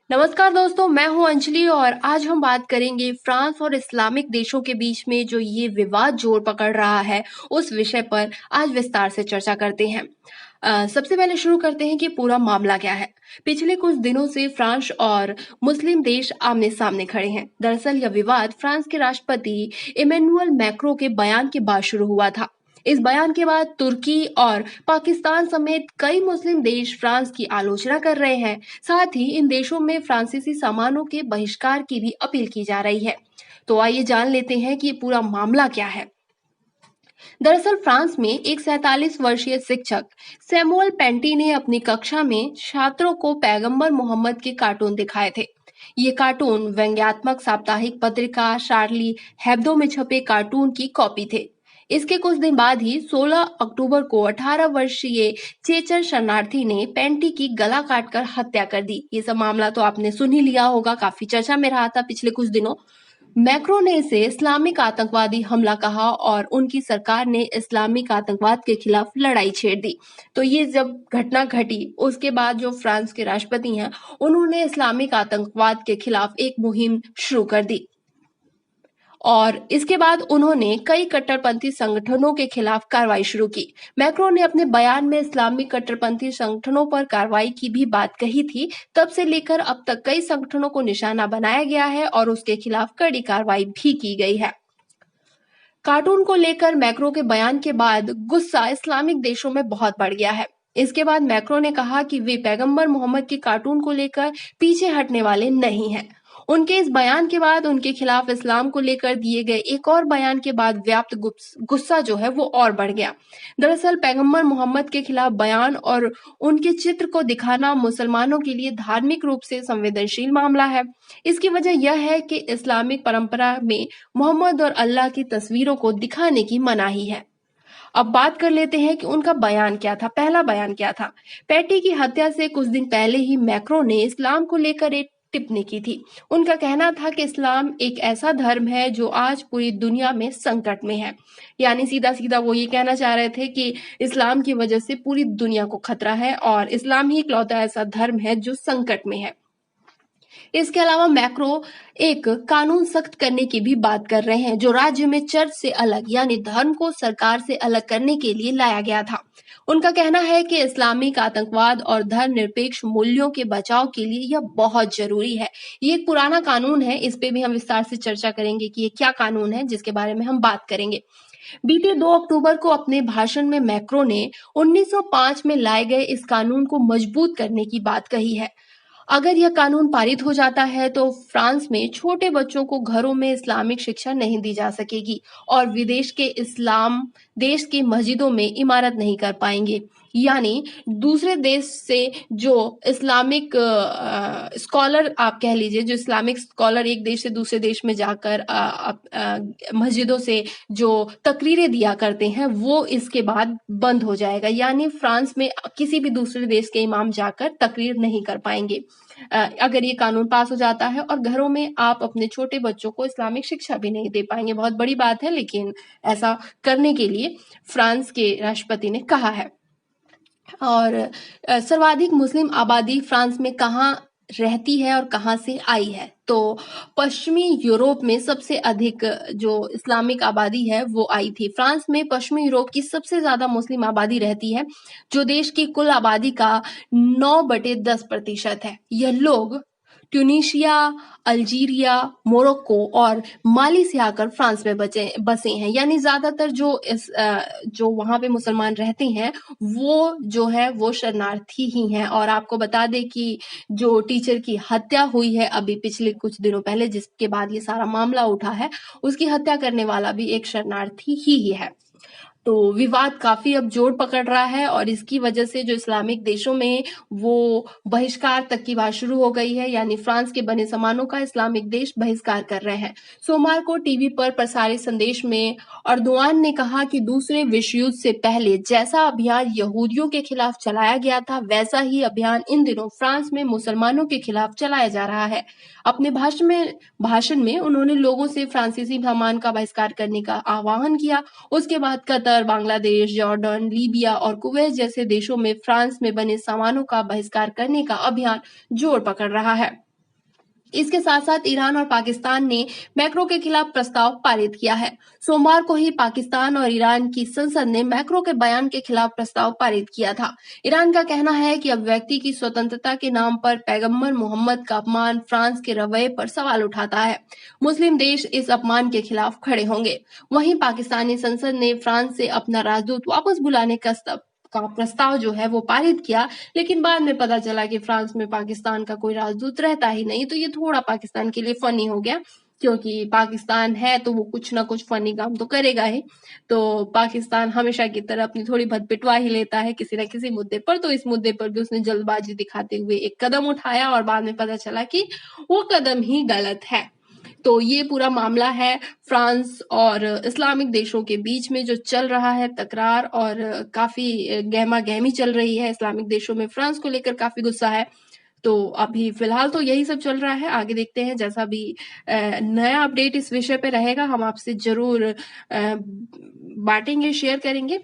नमस्कार दोस्तों, मैं हूं अंजलि और आज हम बात करेंगे फ्रांस और इस्लामिक देशों के बीच में जो ये विवाद जोर पकड़ रहा है उस विषय पर आज विस्तार से चर्चा करते हैं। सबसे पहले शुरू करते हैं कि पूरा मामला क्या है। पिछले कुछ दिनों से फ्रांस और मुस्लिम देश आमने सामने खड़े हैं। दरअसल यह विवाद फ्रांस के राष्ट्रपति इमैनुअल मैक्रों के बयान के बाद शुरू हुआ था। इस बयान के बाद तुर्की और पाकिस्तान समेत कई मुस्लिम देश फ्रांस की आलोचना कर रहे हैं। साथ ही इन देशों में फ्रांसीसी सामानों के बहिष्कार की भी अपील की जा रही है। तो आइए जान लेते हैं कि पूरा मामला क्या है। दरअसल फ्रांस में एक 47 वर्षीय शिक्षक सैमुअल पेंटी ने अपनी कक्षा में छात्रों को पैगंबर मोहम्मद के कार्टून दिखाए थे। ये कार्टून व्यंग्यात्मक साप्ताहिक पत्रिका शार्ली हेब्दो में छपे कार्टून की कॉपी थे। इसके कुछ दिन बाद ही 16 अक्टूबर को 18 वर्षीय चेचर शरणार्थी ने पेंटी की गला काटकर हत्या कर दी। ये सब मामला तो आपने सुन ही लिया होगा, काफी चर्चा में रहा था पिछले कुछ दिनों। मैक्रो ने इसे इस्लामिक आतंकवादी हमला कहा और उनकी सरकार ने इस्लामिक आतंकवाद के खिलाफ लड़ाई छेड़ दी। तो ये जब घटना घटी उसके बाद जो फ्रांस के राष्ट्रपति हैं उन्होंने इस्लामिक आतंकवाद के खिलाफ एक मुहिम शुरू कर दी और इसके बाद उन्होंने कई कट्टरपंथी संगठनों के खिलाफ कार्रवाई शुरू की। मैक्रो ने अपने बयान में इस्लामिक कट्टरपंथी संगठनों पर कार्रवाई की भी बात कही थी। तब से लेकर अब तक कई संगठनों को निशाना बनाया गया है और उसके खिलाफ कड़ी कार्रवाई भी की गई है। कार्टून को लेकर मैक्रो के बयान के बाद गुस्सा इस्लामिक देशों में बहुत बढ़ गया है। इसके बाद मैक्रो ने कहा कि वे पैगंबर मोहम्मद के कार्टून को लेकर पीछे हटने वाले नहीं हैं। उनके इस बयान के बाद उनके खिलाफ इस्लाम को लेकर दिए गए एक और बयान के बाद व्याप्त गुस्सा जो है वो और बढ़ गया। दरअसल पैगंबर मोहम्मद के खिलाफ बयान और उनके चित्र को दिखाना मुसलमानों के लिए धार्मिक रूप से संवेदनशील मामला है। इसकी वजह यह है कि इस्लामिक परंपरा में मोहम्मद और अल्लाह की तस्वीरों को दिखाने की मनाही है। अब बात कर लेते हैं कि उनका बयान क्या था, पहला बयान क्या था। पैटी की हत्या से कुछ दिन पहले ही मैक्रो ने इस्लाम को लेकर एक टिप्पणी की थी। उनका कहना था कि इस्लाम एक ऐसा धर्म है जो आज पूरी दुनिया में संकट में है। यानी सीधा सीधा वो ये कहना चाह रहे थे कि इस्लाम की वजह से पूरी दुनिया को खतरा है और इस्लाम ही इकलौता ऐसा धर्म है जो संकट में है। इसके अलावा मैक्रो एक कानून सख्त करने की भी बात कर रहे हैं जो राज्य में चर्च से अलग यानी धर्म को सरकार से अलग करने के लिए लाया गया था। उनका कहना है कि इस्लामिक आतंकवाद और धर्मनिरपेक्ष मूल्यों के बचाव के लिए यह बहुत जरूरी है। ये एक पुराना कानून है, इस पे भी हम विस्तार से चर्चा करेंगे कि ये क्या कानून है जिसके बारे में हम बात करेंगे। बीते 2 अक्टूबर को अपने भाषण में मैक्रो ने 1905 में लाए गए इस कानून को मजबूत करने की बात कही है। अगर यह कानून पारित हो जाता है तो फ्रांस में छोटे बच्चों को घरों में इस्लामिक शिक्षा नहीं दी जा सकेगी और विदेश के इस्लाम देश की मस्जिदों में इमारत नहीं कर पाएंगे। यानी दूसरे देश से जो इस्लामिक स्कॉलर आप कह लीजिए, जो इस्लामिक स्कॉलर एक देश से दूसरे देश में जाकर मस्जिदों से जो तकरीरें दिया करते हैं वो इसके बाद बंद हो जाएगा। यानी फ्रांस में किसी भी दूसरे देश के इमाम जाकर तकरीर नहीं कर पाएंगे अगर ये कानून पास हो जाता है, और घरों में आप अपने छोटे बच्चों को इस्लामिक शिक्षा भी नहीं दे पाएंगे। बहुत बड़ी बात है, लेकिन ऐसा करने के लिए फ्रांस के राष्ट्रपति ने कहा है। और सर्वाधिक मुस्लिम आबादी फ्रांस में कहाँ रहती है और कहाँ से आई है, तो पश्चिमी यूरोप में सबसे अधिक जो इस्लामिक आबादी है वो आई थी। फ्रांस में पश्चिमी यूरोप की सबसे ज्यादा मुस्लिम आबादी रहती है जो देश की कुल आबादी का 9/10% है। यह लोग ट्यूनीशिया, अल्जीरिया, मोरक्को और माली से आकर फ्रांस में बसे हैं। यानी ज्यादातर जो वहां पे मुसलमान रहते हैं वो जो है वो शरणार्थी ही हैं। और आपको बता दें कि जो टीचर की हत्या हुई है अभी पिछले कुछ दिनों पहले, जिसके बाद ये सारा मामला उठा है, उसकी हत्या करने वाला भी एक शरणार्थी ही है। तो विवाद काफी अब जोर पकड़ रहा है और इसकी वजह से जो इस्लामिक देशों में वो बहिष्कार तक की बात शुरू हो गई है। यानी फ्रांस के बने सामानों का इस्लामिक देश बहिष्कार कर रहे हैं। सोमवार को टीवी पर प्रसारित संदेश में अर्दोआन ने कहा कि दूसरे विश्व युद्ध से पहले जैसा अभियान यहूदियों के खिलाफ चलाया गया था वैसा ही अभियान इन दिनों फ्रांस में मुसलमानों के खिलाफ चलाया जा रहा है। अपने भाषण में उन्होंने लोगों से फ्रांसीसी सामान का बहिष्कार करने का आह्वान किया। उसके बाद कतर, बांग्लादेश, जॉर्डन, लीबिया और कुवैत जैसे देशों में फ्रांस में बने सामानों का बहिष्कार करने का अभियान जोर पकड़ रहा है। इसके साथ साथ ईरान और पाकिस्तान ने मैक्रो के खिलाफ प्रस्ताव पारित किया है। सोमवार को ही पाकिस्तान और ईरान की संसद ने मैक्रो के बयान के खिलाफ प्रस्ताव पारित किया था। ईरान का कहना है कि अब व्यक्ति की स्वतंत्रता के नाम पर पैगंबर मोहम्मद का अपमान फ्रांस के रवैये पर सवाल उठाता है। मुस्लिम देश इस अपमान के खिलाफ खड़े होंगे। वहीं पाकिस्तानी संसद ने फ्रांस से अपना राजदूत वापस बुलाने का प्रस्ताव जो है वो पारित किया, लेकिन बाद में पता चला कि फ्रांस में पाकिस्तान का कोई राजदूत रहता ही नहीं, तो ये थोड़ा पाकिस्तान के लिए फनी हो गया, क्योंकि पाकिस्तान है तो वो कुछ ना कुछ फनी काम तो करेगा ही। तो पाकिस्तान हमेशा की तरह अपनी थोड़ी बहुत पिटवा ही लेता है किसी न किसी मुद्दे पर, तो इस मुद्दे पर भी उसने जल्दबाजी दिखाते हुए एक कदम उठाया और बाद में पता चला कि वो कदम ही गलत है। तो ये पूरा मामला है फ्रांस और इस्लामिक देशों के बीच में जो चल रहा है तकरार, और काफी गहमा गहमी चल रही है। इस्लामिक देशों में फ्रांस को लेकर काफी गुस्सा है। तो अभी फिलहाल तो यही सब चल रहा है। आगे देखते हैं, जैसा भी नया अपडेट इस विषय पे रहेगा हम आपसे जरूर बांटेंगे, शेयर करेंगे।